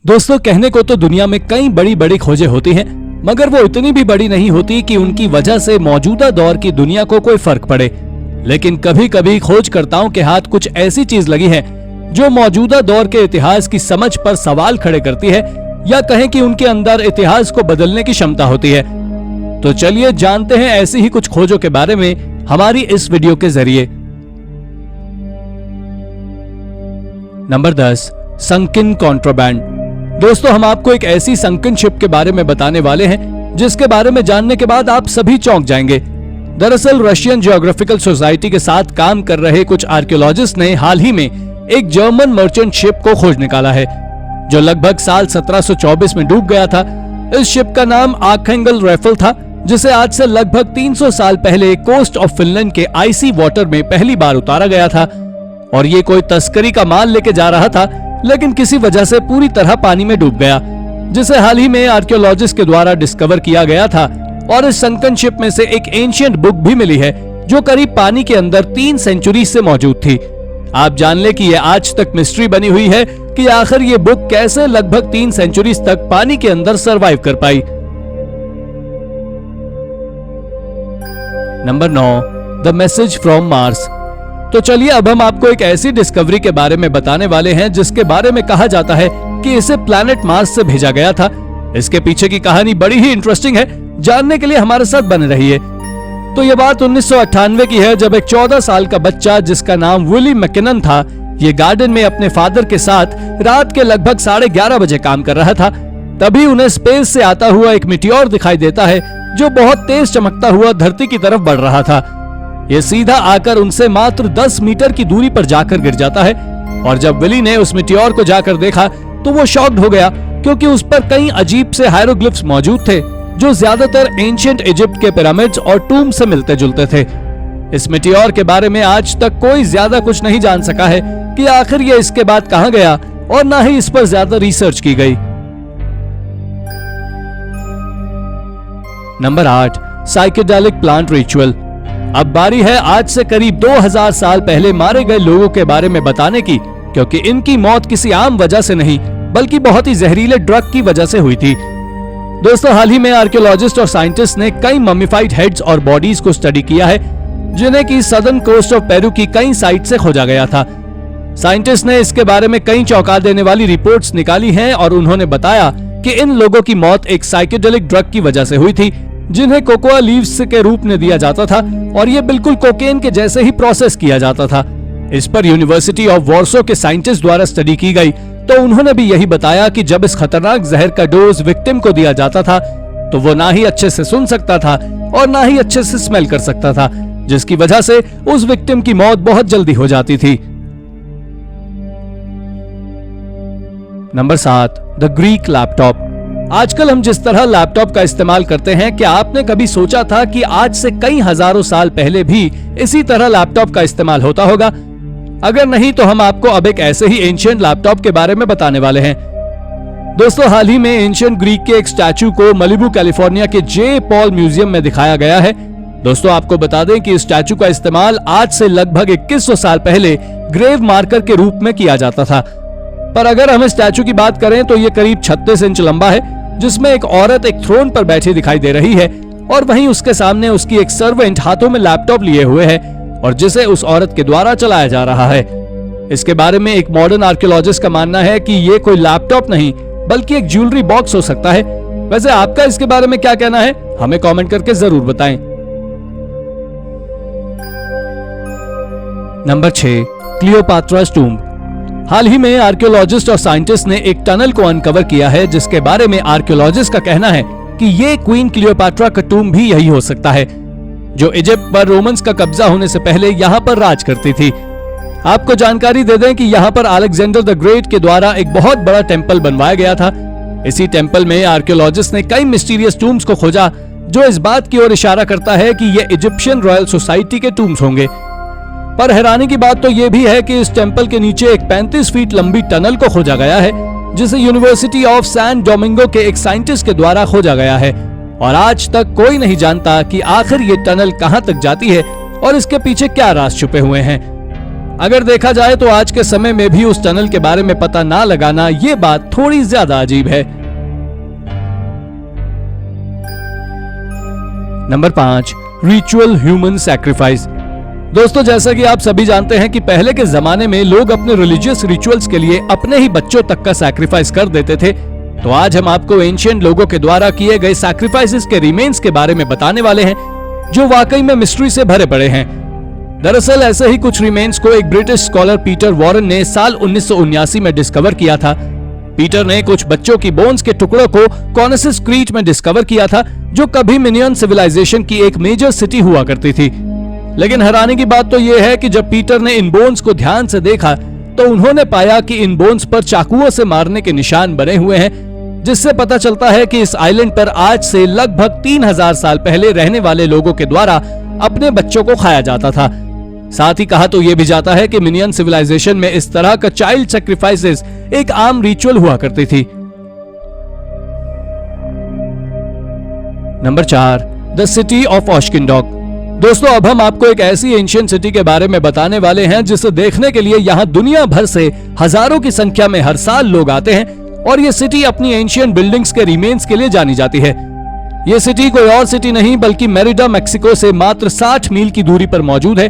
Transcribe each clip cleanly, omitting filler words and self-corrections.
दोस्तों, कहने को तो दुनिया में कई बड़ी बड़ी खोजें होती हैं, मगर वो इतनी भी बड़ी नहीं होती कि उनकी वजह से मौजूदा दौर की दुनिया को कोई फर्क पड़े। लेकिन कभी कभी खोजकर्ताओं के हाथ कुछ ऐसी चीज लगी है जो मौजूदा दौर के इतिहास की समझ पर सवाल खड़े करती है, या कहें कि उनके अंदर इतिहास को बदलने की क्षमता होती है। तो चलिए जानते हैं ऐसी ही कुछ खोजों के बारे में हमारी इस वीडियो के जरिए। Number 10, sunken contraband. दोस्तों, हम आपको एक ऐसी संकिन शिप के बारे में बताने वाले हैं जिसके बारे में जानने के बाद आप सभी चौंक जाएंगे। दरअसल रशियन जियोग्राफिकल सोसाइटी के साथ काम कर रहे कुछ आर्कियोलॉजिस्ट ने हाल ही में एक जर्मन मर्चेंट शिप को खोज निकाला है जो लगभग साल 1724 में डूब गया था। इस शिप का नाम आर्कहेंगल रैफल था, जिसे आज से लगभग 300 साल पहले कोस्ट ऑफ फिनलैंड के आइसी वाटर में पहली बार उतारा गया था। और ये कोई तस्करी का माल लेके जा रहा था, लेकिन किसी वजह से पूरी तरह पानी में डूब गया, जिसे हाल ही में आर्कियोलॉजिस्ट के द्वारा डिस्कवर किया गया था। और इस संकन शिप में से एक एंशिएंट बुक भी मिली है जो करीब पानी के अंदर 3 सेंचुरी से मौजूद थी। आप जान ले कि ये आज तक मिस्ट्री बनी हुई है कि आखिर ये बुक कैसे लगभग 3 सेंचुरी तक पानी के अंदर सरवाइव कर पाई। Number 9, the message from Mars. तो चलिए अब हम आपको एक ऐसी डिस्कवरी के बारे में बताने वाले हैं जिसके बारे में कहा जाता है कि इसे प्लैनेट मार्स से भेजा गया था। इसके पीछे की कहानी बड़ी ही इंटरेस्टिंग है, जानने के लिए हमारे साथ बने रहिए। तो ये बात 1998 की है, जब एक 14 साल का बच्चा जिसका नाम विली मैकिनन था, ये गार्डन में अपने फादर के साथ रात के लगभग 11:30 बजे काम कर रहा था। तभी उन्हें स्पेस से आता हुआ एक मीटियोर दिखाई देता है जो बहुत तेज चमकता हुआ धरती की तरफ बढ़ रहा था। ये सीधा आकर उनसे मात्र 10 मीटर की दूरी पर जाकर गिर जाता है। और जब विली ने उस मीटियोर को जाकर देखा तो वो शॉक्ड हो गया, क्योंकि उस पर कई अजीब से हायरोग्लिफ्स मौजूद थे जो ज्यादातर एंशिएंट इजिप्ट के पिरामिड्स और टूम से मिलते जुलते थे। इस मीटियोर के बारे में आज तक कोई ज्यादा कुछ नहीं जान सका है कि आखिर ये इसके बाद कहां गया, और ना ही इस पर ज्यादा रिसर्च की गई। Number 8, psychedelic plant ritual. अब बारी है आज से करीब 2000 साल पहले मारे गए लोगों के बारे में बताने की, क्योंकि इनकी मौत किसी आम वजह से नहीं बल्कि बहुत ही जहरीले ड्रग की वजह से हुई थी। दोस्तों, हाल ही में आर्कियोलॉजिस्ट और साइंटिस्ट ने कई मम्मीफाइड हेड्स और बॉडीज को स्टडी किया है जिन्हें की सदर्न कोस्ट ऑफ पेरू की कई साइट से खोजा गया था। साइंटिस्ट ने इसके बारे में कई चौंका देने वाली रिपोर्ट्स निकाली हैं और उन्होंने बताया कि इन लोगों की मौत एक साइकेडेलिक ड्रग की वजह से हुई थी जिन्हें कोकोआ लीव्स के रूप में दिया जाता था, और ये बिल्कुल कोकेन के जैसे ही प्रोसेस किया जाता था। इस पर यूनिवर्सिटी ऑफ वॉर्सो के साइंटिस्ट द्वारा स्टडी की गई, तो उन्होंने भी यही बताया कि जब इस खतरनाक जहर का डोज विक्टिम को दिया जाता था तो वो ना ही अच्छे से सुन सकता था और ना ही अच्छे से स्मेल कर सकता था, जिसकी वजह से उस विक्टिम की मौत बहुत जल्दी हो जाती थी। Number 7, the Greek laptop. आजकल हम जिस तरह लैपटॉप का इस्तेमाल करते हैं, क्या आपने कभी सोचा था कि आज से कई हजारों साल पहले भी इसी तरह लैपटॉप का इस्तेमाल होता होगा? अगर नहीं तो हम आपको अब एक ऐसे ही एंशिएंट लैपटॉप के बारे में बताने वाले हैं। दोस्तों, हाल ही में एंशिएंट ग्रीक के एक स्टैचू को मलिबू कैलिफोर्निया के जे पॉल म्यूजियम में दिखाया गया है। दोस्तों, आपको बता दें कि इस स्टैचू का इस्तेमाल आज से लगभग 2100 साल पहले ग्रेव मार्कर के रूप में किया जाता था। पर अगर हम इस स्टैचू की बात करें तो ये करीब 36 इंच लंबा है, जिसमें एक औरत एक थ्रोन पर बैठी दिखाई दे रही है, और वहीं उसके सामने उसकी एक सर्वेंट हाथों में लैपटॉप लिए हुए है और जिसे उस औरत के द्वारा चलाया जा रहा है। इसके बारे में एक मॉडर्न आर्कियोलॉजिस्ट का मानना है कि ये कोई लैपटॉप नहीं बल्कि एक ज्वेलरी बॉक्स हो सकता है। वैसे आपका इसके बारे में क्या कहना है, हमें कमेंट करके जरूर बताएं। Number 6, क्लियोपात्रा's tomb. हाल ही में आर्कियोलॉजिस्ट और साइंटिस्ट ने एक टनल को अनकवर किया है जिसके बारे में आर्कियोलॉजिस्ट का कहना है कि ये क्वीन क्लियोपात्रा का टूम्ब भी यही हो सकता है, जो इजिप्ट पर रोमन्स का कब्जा होने से पहले यहाँ पर राज करती थी। आपको जानकारी दे दें कि यहाँ पर अलेक्जेंडर द ग्रेट के द्वारा एक बहुत बड़ा टेंपल बनवाया गया था। इसी टेंपल में आर्कियोलॉजिस्ट ने कई मिस्टीरियस टूम्स को खोजा जो इस बात की ओर इशारा करता है कि ये इजिप्शियन रॉयल सोसाइटी के टूम्स होंगे। पर हैरानी की बात तो ये भी है कि इस टेंपल के नीचे एक 35 फीट लंबी टनल को खोजा गया है जिसे यूनिवर्सिटी ऑफ सैन डोमिंगो के एक साइंटिस्ट के द्वारा खोजा गया है, और आज तक कोई नहीं जानता कि आखिर ये टनल कहां तक जाती है और इसके पीछे क्या राज छुपे हुए हैं। अगर देखा जाए तो आज के समय में भी उस टनल के बारे में पता ना लगाना ये बात थोड़ी ज्यादा अजीब है। Number 5, ritual human sacrifice. दोस्तों, जैसा कि आप सभी जानते हैं कि पहले के जमाने में लोग अपने रिलीजियस रिचुअल्स के लिए अपने ही बच्चों तक का सैक्रिफाइस कर देते थे। तो आज हम आपको एंशिएंट लोगों के द्वारा किए गए सैक्रिफाइसेस के रिमेन्स के बारे में बताने वाले हैं, जो वाकई में मिस्ट्री से भरे पड़े हैं। दरअसल ऐसे ही कुछ रिमेन्स को एक ब्रिटिश स्कॉलर पीटर वॉरेन ने साल 1979 में डिस्कवर किया था। पीटर ने कुछ बच्चों की बोन्स के टुकड़ों को कॉनेसिस क्रीट में डिस्कवर किया था, जो कभी मिनियन सिविलाइजेशन की एक मेजर सिटी हुआ करती थी। लेकिन हैरानी की बात तो यह है कि जब पीटर ने इन बोन्स को ध्यान से देखा तो उन्होंने पाया कि इन बोन्स पर चाकुओं से मारने के निशान बने हुए हैं, जिससे पता चलता है कि इस आइलैंड पर आज से लगभग 3000 साल पहले रहने वाले लोगों के द्वारा अपने बच्चों को खाया जाता था। साथ ही कहा तो यह भी जाता है कि मिनियन सिविलाइजेशन में इस तरह का चाइल्ड सैक्रिफाइसेस एक आम रिचुअल हुआ करती थी। नंबर 4, द सिटी ऑफ ऑश्किंडॉक। दोस्तों, अब हम आपको एक ऐसी एंशिएंट सिटी के बारे में बताने वाले हैं जिसे देखने के लिए यहाँ दुनिया भर से हजारों की संख्या में हर साल लोग आते हैं, और ये सिटी अपनी एंशिएंट बिल्डिंग्स के रिमेन्स के लिए जानी जाती है। ये सिटी कोई और सिटी नहीं बल्कि मेरिडा, मैक्सिको से मात्र 60 मील की दूरी पर मौजूद है,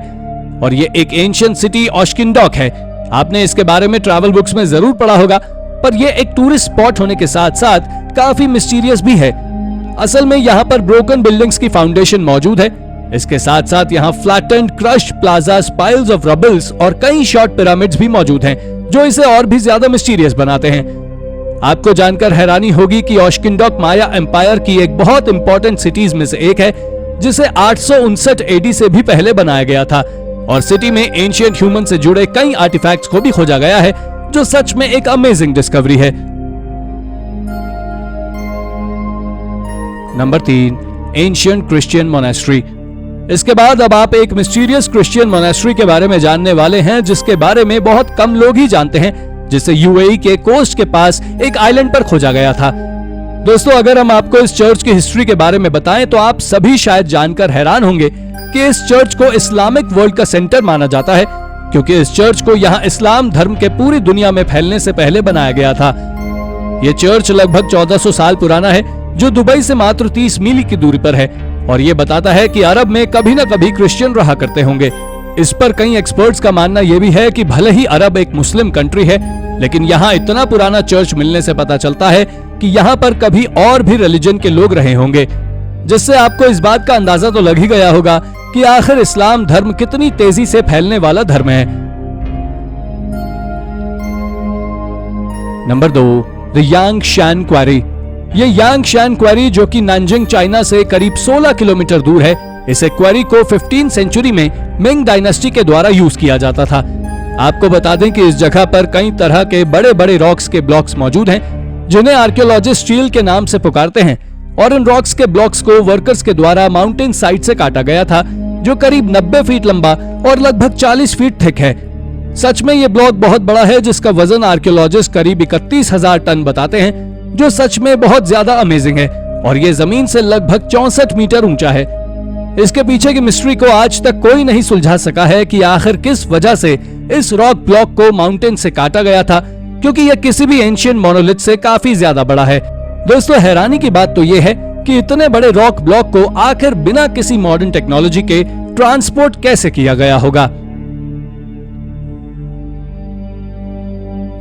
और ये एक एंशिएंट सिटी ऑश्किंडॉक है। आपने इसके बारे में ट्रैवल बुक्स में जरूर पढ़ा होगा, पर यह एक टूरिस्ट स्पॉट होने के साथ साथ काफी मिस्टीरियस भी है। असल में यहाँ पर ब्रोकन बिल्डिंग्स की फाउंडेशन मौजूद है। इसके साथ साथ यहाँ flattened, crushed plazas, piles of रबल्स और कई शॉर्ट पिरामिड्स भी मौजूद हैं, जो इसे और भी ज्यादा मिस्टीरियस बनाते हैं। आपको जानकर हैरानी होगी कि ऑश्किंडॉक माया एम्पायर की एक बहुत इंपॉर्टेंट सिटीज में से एक है, जिसे 859 एडी से भी पहले बनाया गया था, और सिटी में एंशिएंट ह्यूमन से जुड़े कई आर्टिफैक्ट्स को भी खोजा गया है, जो सच में एक अमेजिंग डिस्कवरी है। Number 3, ancient Christian monastery. इसके बाद अब आप एक मिस्टीरियस क्रिश्चियन मोनेस्ट्री के बारे में जानने वाले हैं, जिसके बारे में बहुत कम लोग ही जानते हैं, जिसे यूएई के कोस्ट के पास एक आइलैंड पर खोजा गया था। दोस्तों, अगर हम आपको इस चर्च की हिस्ट्री के बारे में बताएं तो आप सभी शायद जानकर हैरान होंगे कि इस चर्च को इस्लामिक वर्ल्ड का सेंटर माना जाता है, क्योंकि इस चर्च को यहाँ इस्लाम धर्म के पूरी दुनिया में फैलने से पहले बनाया गया था। यह चर्च लगभग 1400 साल पुराना है, जो दुबई से मात्र 30 मील की दूरी पर है, और यह बताता है कि अरब में कभी न कभी क्रिश्चियन रहा करते होंगे। इस पर कई एक्सपर्ट्स का मानना यह भी है कि भले ही अरब एक मुस्लिम कंट्री है, लेकिन यहाँ इतना पुराना चर्च मिलने से पता चलता है कि यहाँ पर कभी और भी रिलीजन के लोग रहे होंगे, जिससे आपको इस बात का अंदाजा तो लग ही गया होगा कि आखिर इस्लाम धर्म कितनी तेजी से फैलने वाला धर्म है। नंबर 2, द यांगशान क्वारी। ये यांगशान क्वारी, जो कि नानजिंग चाइना से करीब 16 किलोमीटर दूर है, इसे क्वारी को 15वीं सेंचुरी में मिंग डायनेस्टी के द्वारा यूज किया जाता था। आपको बता दें कि इस जगह पर कई तरह के बड़े बड़े रॉक्स के ब्लॉक्स मौजूद हैं, जिन्हें आर्कियोलॉजिस्ट स्टील के नाम से पुकारते हैं, और इन रॉक्स के ब्लॉक्स को वर्कर्स के द्वारा माउंटेन साइड से काटा गया था, जो करीब 90 फीट लंबा और लगभग 40 फीट थिक है। सच में ये ब्लॉक बहुत बड़ा है, जिसका वजन आर्कियोलॉजिस्ट करीब 31,000 टन बताते हैं, जो सच में बहुत ज्यादा अमेजिंग है, और ये जमीन से लगभग 64 मीटर ऊंचा है। इसके पीछे की मिस्ट्री को आज तक कोई नहीं सुलझा सका है कि आखिर किस वजह से इस रॉक ब्लॉक को माउंटेन से काटा गया था, क्योंकि यह किसी भी एंशिएंट मोनोलिथ से काफी ज्यादा बड़ा है। दोस्तों, हैरानी की बात तो यह है कि इतने बड़े रॉक ब्लॉक को आखिर बिना किसी मॉडर्न टेक्नोलॉजी के ट्रांसपोर्ट कैसे किया गया होगा।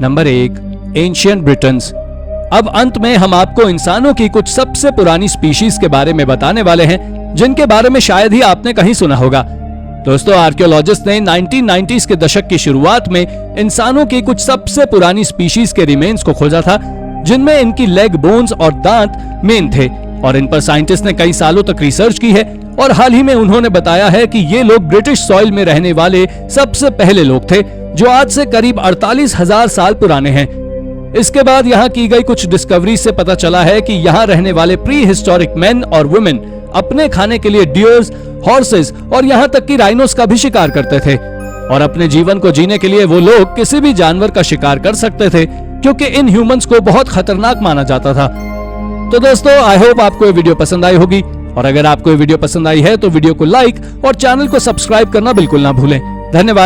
Number 1, ancient Britain's. अब अंत में हम आपको इंसानों की कुछ सबसे पुरानी स्पीशीज के बारे में बताने वाले हैं, जिनके बारे में शायद ही आपने कहीं सुना होगा। दोस्तों, आर्कियोलॉजिस्ट ने 1990s के दशक की शुरुआत में इंसानों की कुछ सबसे पुरानी स्पीशीज के रिमेन्स को खोजा था, जिनमें इनकी लेग बोन्स और दांत मेन थे, और इन पर साइंटिस्ट ने कई सालों तक रिसर्च की है, और हाल ही में उन्होंने बताया है कि ये लोग ब्रिटिश सॉइल में रहने वाले सबसे पहले लोग थे, जो आज से करीब 48,000 साल पुराने हैं। इसके बाद यहाँ की गई कुछ डिस्कवरी से पता चला है कि यहाँ रहने वाले प्री हिस्टोरिक मैन और वुमेन अपने खाने के लिए डियर्स, हॉर्सेस और यहाँ तक कि राइनोस का भी शिकार करते थे, और अपने जीवन को जीने के लिए वो लोग किसी भी जानवर का शिकार कर सकते थे, क्योंकि इन ह्यूमंस को बहुत खतरनाक माना जाता था। तो दोस्तों, आई होप आपको ये वीडियो पसंद आई होगी, और अगर आपको ये वीडियो पसंद आई है तो वीडियो को लाइक और चैनल को सब्सक्राइब करना बिल्कुल ना भूलें। धन्यवाद।